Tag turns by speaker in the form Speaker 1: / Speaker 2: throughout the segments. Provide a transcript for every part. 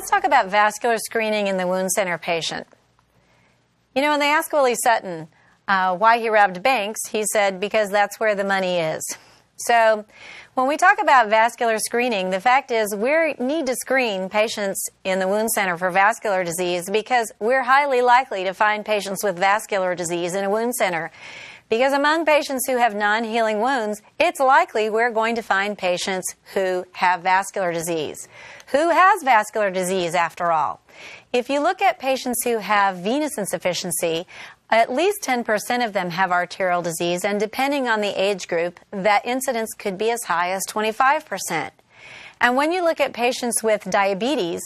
Speaker 1: Let's talk about vascular screening in the wound center patient. You know, when they asked Willie Sutton why he robbed banks, he said, because that's where the money is. So when we talk about vascular screening, the fact is we need to screen patients in the wound center for vascular disease because we're highly likely to find patients with vascular disease in a wound center. Because among patients who have non-healing wounds, it's likely we're going to find patients who have vascular disease. Who has vascular disease, after all? If you look at patients who have venous insufficiency, at least 10% of them have arterial disease, and depending on the age group, that incidence could be as high as 25%. And when you look at patients with diabetes,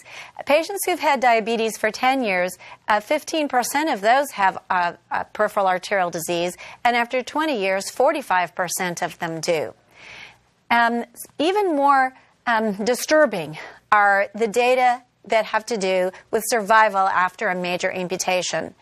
Speaker 1: patients who've had diabetes for 10 years, 15% of those have peripheral arterial disease, and after 20 years, 45% of them do. Even more disturbing are the data that have to do with survival after a major amputation.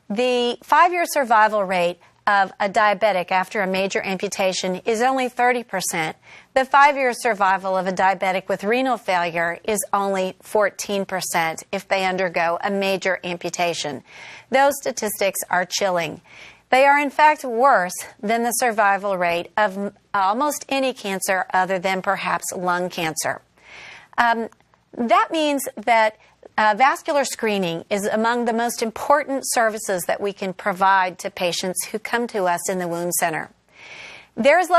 Speaker 1: The 5-year survival rate of a diabetic after a major amputation is only 30%. The 5-year survival of a diabetic with renal failure is only 14% if they undergo a major amputation. Those statistics are chilling. They are in fact worse than the survival rate of almost any cancer other than perhaps lung cancer. That means that vascular screening is among the most important services that we can provide to patients who come to us in the wound center. There is